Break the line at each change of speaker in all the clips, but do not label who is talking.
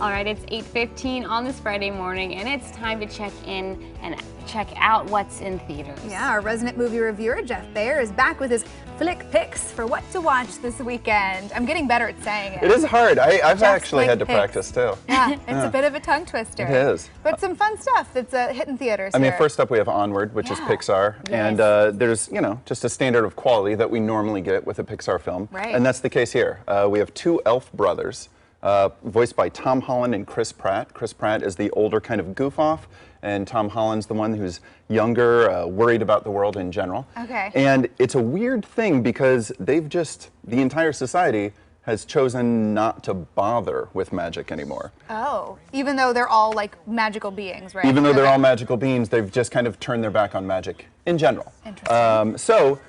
All right, it's 8:15 on this Friday morning, and it's time to check in and check out what's in theaters.
Yeah, our resident movie reviewer, Jeff Baer, is back with his flick picks for what to watch this weekend. I'm getting better at saying it.
It is hard. I've
Jeff's
actually had to
flick
practice too.
Yeah, it's a bit of a tongue twister.
It is.
But some fun stuff that's hitting theaters
I mean,
here.
first up we have Onward, which is Pixar, and there's, you know, just a standard of quality that we normally get with a Pixar film, and that's the case here. We have two elf brothers, voiced by Tom Holland and Chris Pratt. Chris Pratt is the older kind of goof-off, and Tom Holland's the one who's younger, worried about the world in general.
Okay.
And it's a weird thing because they've just, the entire society has chosen not to bother with magic anymore.
Oh, even though they're all like magical beings, right?
Even though they're all magical beings, they've just kind of turned their back on magic in general.
Interesting.
So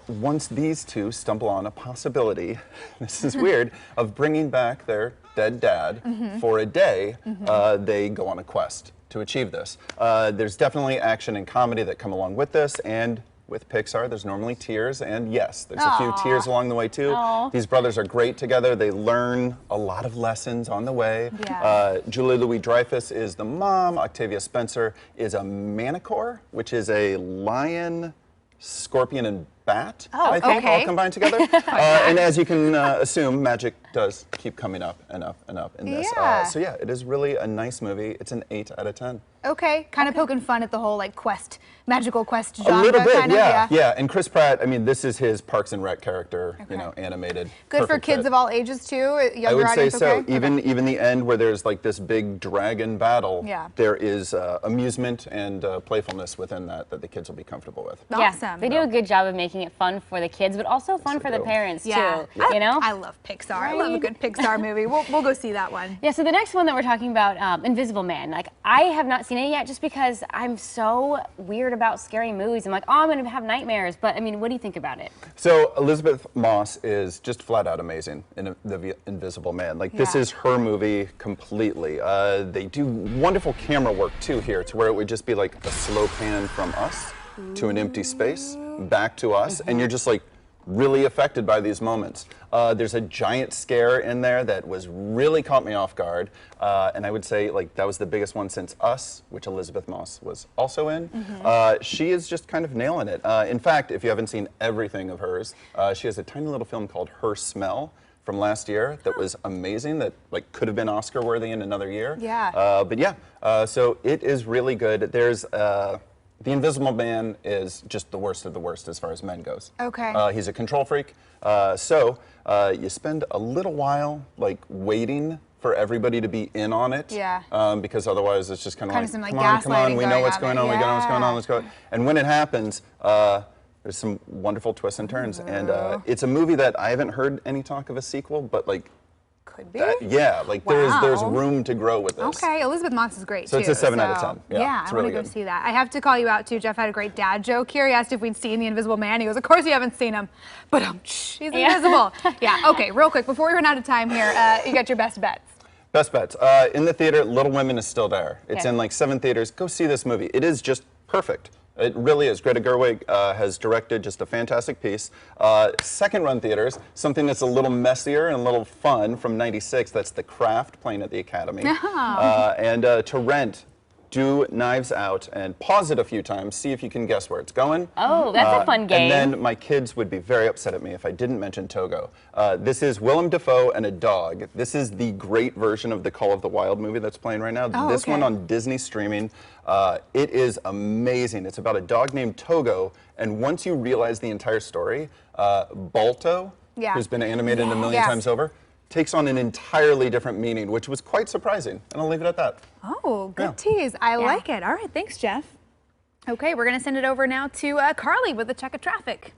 once these two stumble on a possibility, this is weird, of bringing back their dead dad for a day, they go on a quest to achieve this. There's definitely action and comedy that come along with this, and with Pixar, there's normally tears, and yes, there's a few tears along the way too. These brothers are great together. They learn a lot of lessons on the way. Julia Louis-Dreyfus is the mom. Octavia Spencer is a manicore, which is a lion, scorpion, and bat, I think, all combined together. And as you can assume, magic does keep coming up and up and up in this. So yeah, it is really a nice movie. It's an 8 out of 10.
Okay, kind of poking fun at the whole like quest, magical quest genre.
A little bit,
kind of,
yeah. And Chris Pratt, I mean, this is his Parks and Rec character, you know, animated.
Good for kids of all ages too. Younger
I would say
audience,
so.
okay?
Even the end where there's like this big dragon battle, there is amusement and playfulness within that the kids will be comfortable with.
Awesome.
They do a good job of making it fun for the kids, but also fun for the parents too. You know,
I love Pixar. I love a good Pixar movie. We'll go see that one.
Yeah. So the next one that we're talking about, Invisible Man. Like I have not seen it yet, just because I'm so weird about scary movies. I'm like, oh, I'm going to have nightmares. But I mean, what do you think about it?
So Elizabeth Moss is just flat out amazing in The Invisible Man. Like this is her movie completely. They do wonderful camera work too here, to where it would just be like a slow pan from us to an empty space, back to us, and you're just like really affected by these moments. There's a giant scare in there that was really caught me off guard, and I would say like that was the biggest one since Us, which Elizabeth Moss was also in. She is just kind of nailing it. In fact, if you haven't seen everything of hers, she has a tiny little film called Her Smell from last year that was amazing, that like could have been Oscar worthy in another year. But yeah, so it is really good. There's The Invisible Man is just the worst of the worst as far as men goes. He's a control freak. So you spend a little while like waiting for everybody to be in on it. Because otherwise it's just kind of like, come on, we know what's going on, we know what's going on, let's go. And when it happens, there's some wonderful twists and turns. And it's a movie that I haven't heard any talk of a sequel, but like,
could be.
Like there's room to grow with this.
Okay, Elizabeth Moss is great
so
too.
It's a 7 out of 10.
Yeah,
it's
I
really
want to
good.
go see that. I have to call you out too. Jeff had a great dad joke here. He asked if we'd seen The Invisible Man. He goes, of course you haven't seen him, but he's invisible. Okay, real quick, before we run out of time here, you got your best bets.
Best bets. In the theater, Little Women is still there. It's in like 7 theaters. Go see this movie. It is just perfect. It really is. Greta Gerwig has directed just a fantastic piece. Second run theaters, something that's a little messier and a little fun from '96. That's The Craft, playing at the Academy. And to rent, do Knives Out and pause it a few times, see if you can guess where it's going.
Oh, that's a fun game.
And then my kids would be very upset at me if I didn't mention Togo. This is Willem Dafoe and a dog. This is the great version of the Call of the Wild movie that's playing right now. This one on Disney streaming. It is amazing. It's about a dog named Togo, and once you realize the entire story, Balto, who's been animated a million times over, takes on an entirely different meaning, which was quite surprising. And I'll leave it at that.
Oh, good tease. I like it. All right, thanks, Jeff. Okay, we're going to send it over now to Carly with the check of traffic.